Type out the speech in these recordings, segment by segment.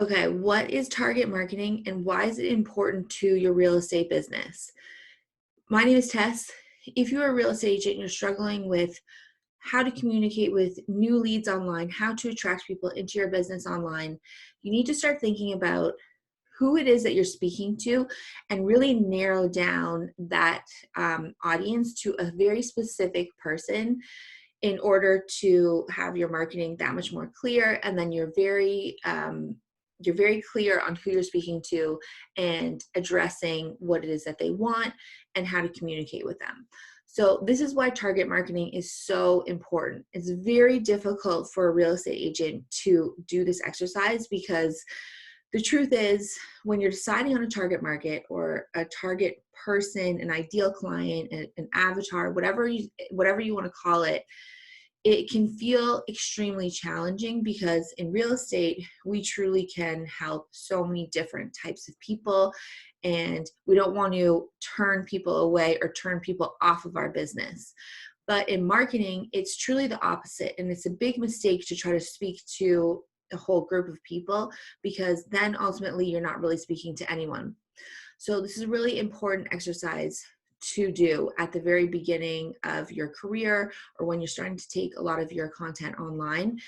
Okay, what is target marketing and why is it important to your real estate business? My name is Tess. If you're a real estate agent and you're struggling with how to communicate with new leads online, how to attract people into your business online, you need to start thinking about who it is that you're speaking to and really narrow down that audience to a very specific person in order to have your marketing that much more clear, and then you're very clear on who you're speaking to and addressing what it is that they want and how to communicate with them. So this is why target marketing is so important. It's very difficult for a real estate agent to do this exercise because the truth is, when you're deciding on a target market or a target person, an ideal client, an avatar, whatever you want to call it, it can feel extremely challenging because in real estate, we truly can help so many different types of people, and we don't want to turn people away or turn people off of our business. But in marketing, it's truly the opposite, and it's a big mistake to try to speak to a whole group of people because then ultimately you're not really speaking to anyone. So this is a really important exercise to do at the very beginning of your career or when you're starting to take a lot of your content online,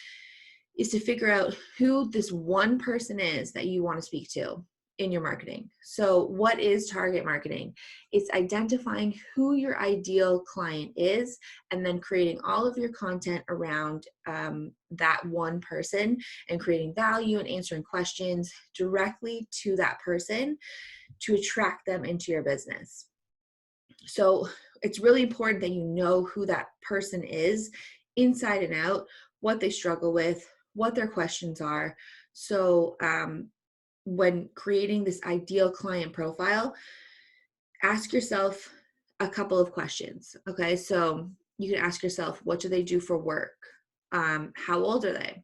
is to figure out who this one person is that you want to speak to in your marketing. So what is target marketing? It's identifying who your ideal client is and then creating all of your content around that one person and creating value and answering questions directly to that person to attract them into your business. So it's really important that you know who that person is inside and out, what they struggle with, what their questions are. So when creating this ideal client profile, ask yourself a couple of questions. Okay, so you can ask yourself, what do they do for work? How old are they?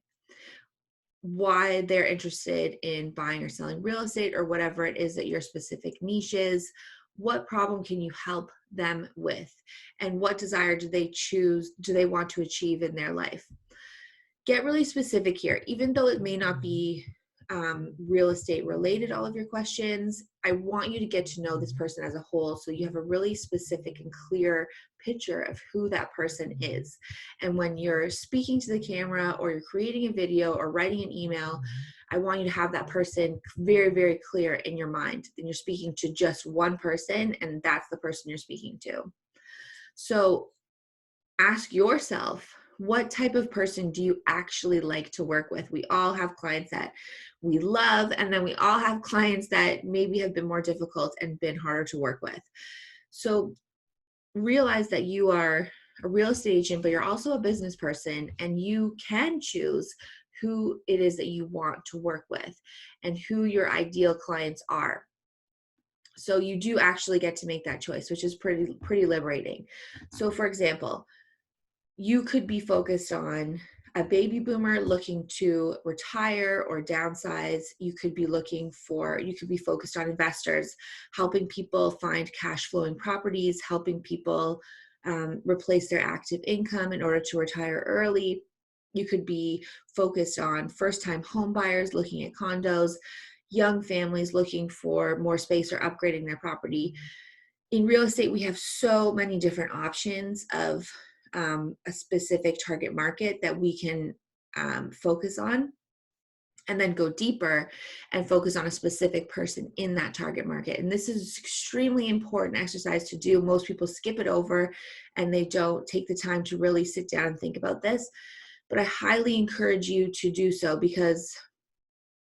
Why they're interested in buying or selling real estate or whatever it is that your specific niche is. What problem can you help them with? And what desire do they want to achieve in their life? Get really specific here. Even though it may not be real estate related, all of your questions, I want you to get to know this person as a whole so you have a really specific and clear picture of who that person is. And when you're speaking to the camera or you're creating a video or writing an email, I want you to have that person very, very clear in your mind. Then you're speaking to just one person, and that's the person you're speaking to. So ask yourself, what type of person do you actually like to work with? We all have clients that we love, and then we all have clients that maybe have been more difficult and been harder to work with. So realize that you are a real estate agent, but you're also a business person, and you can choose who it is that you want to work with and who your ideal clients are. So you do actually get to make that choice, which is pretty liberating. So for example, you could be focused on a baby boomer looking to retire or downsize. You could be focused on investors, helping people find cash flowing properties, helping people replace their active income in order to retire early. You could be focused on first-time home buyers looking at condos, young families looking for more space or upgrading their property. In real estate, we have so many different options of a specific target market that we can focus on, and then go deeper and focus on a specific person in that target market. And this is extremely important exercise to do. Most people skip it over and they don't take the time to really sit down and think about this. But I highly encourage you to do so, because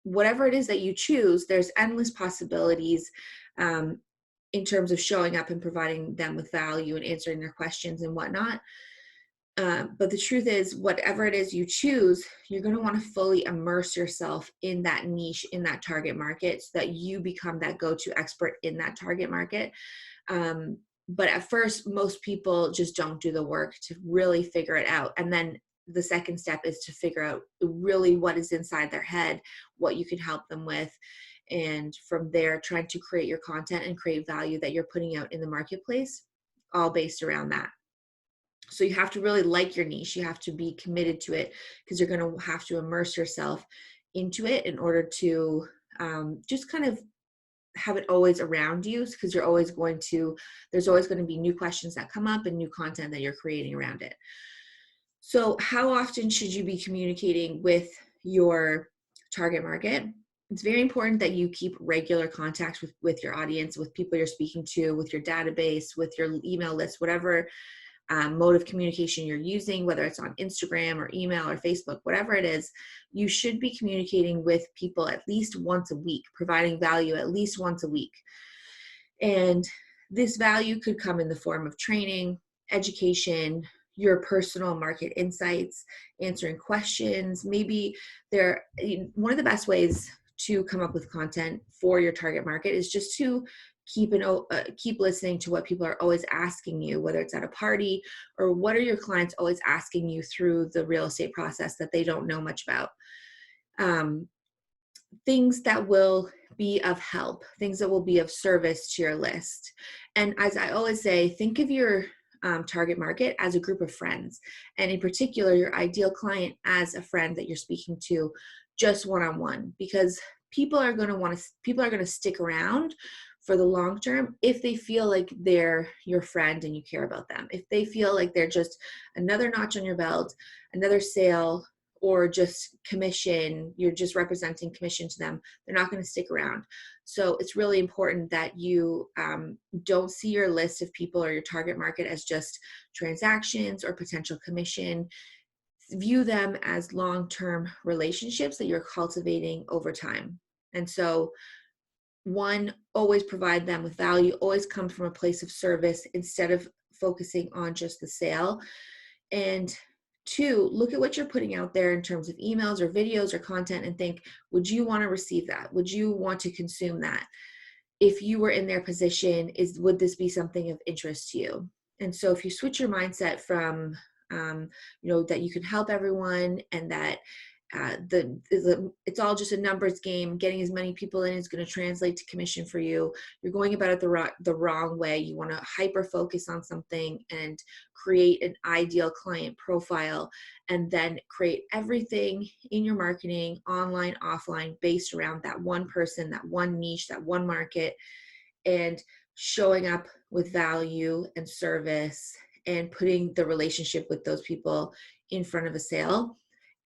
whatever it is that you choose, there's endless possibilities in terms of showing up and providing them with value and answering their questions and whatnot. But the truth is, whatever it is you choose, you're going to want to fully immerse yourself in that niche, in that target market, so that you become that go-to expert in that target market. But at first, most people just don't do the work to really figure it out. And then the second step is to figure out really what is inside their head, what you can help them with. And from there, trying to create your content and create value that you're putting out in the marketplace, all based around that. So you have to really like your niche. You have to be committed to it, because you're going to have to immerse yourself into it in order to just kind of have it always around you, because there's always going to be new questions that come up and new content that you're creating around it. So how often should you be communicating with your target market? It's very important that you keep regular contact with your audience, with people you're speaking to, with your database, with your email list, whatever mode of communication you're using, whether it's on Instagram or email or Facebook, whatever it is. You should be communicating with people at least once a week, providing value at least once a week. And this value could come in the form of training, education, your personal market insights, answering questions. Maybe one of the best ways to come up with content for your target market is just to keep listening to what people are always asking you, whether it's at a party or what are your clients always asking you through the real estate process that they don't know much about. Things that will be of help, things that will be of service to your list. And as I always say, think of your target market as a group of friends, and in particular, your ideal client as a friend that you're speaking to just one-on-one, because people are going to stick around for the long term if they feel like they're your friend and you care about them. If they feel like they're just another notch on your belt, another sale, or just commission, you're just representing commission to them, they're not going to stick around. So it's really important that you don't see your list of people or your target market as just transactions or potential commission. View them as long-term relationships that you're cultivating over time. And so one, always provide them with value, always come from a place of service instead of focusing on just the sale. And two, look at what you're putting out there in terms of emails or videos or content and think, would you want to receive that? Would you want to consume that? If you were in their position, would this be something of interest to you? And so if you switch your mindset from, that you can help everyone and that it's all just a numbers game, getting as many people in is going to translate to commission for you, you're going about it the wrong way. You want to hyper focus on something and create an ideal client profile, and then create everything in your marketing, online, offline, based around that one person, that one niche, that one market, and showing up with value and service and putting the relationship with those people in front of a sale.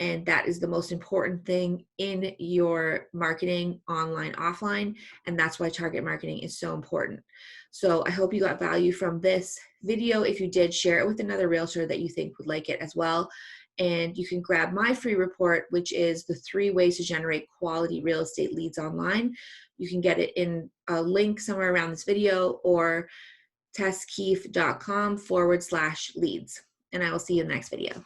And that is the most important thing in your marketing, online, offline. And that's why target marketing is so important. So I hope you got value from this video. If you did, share it with another realtor that you think would like it as well. And you can grab my free report, which is the 3 ways to generate quality real estate leads online. You can get it in a link somewhere around this video, or tesskeefe.com/leads. And I will see you in the next video.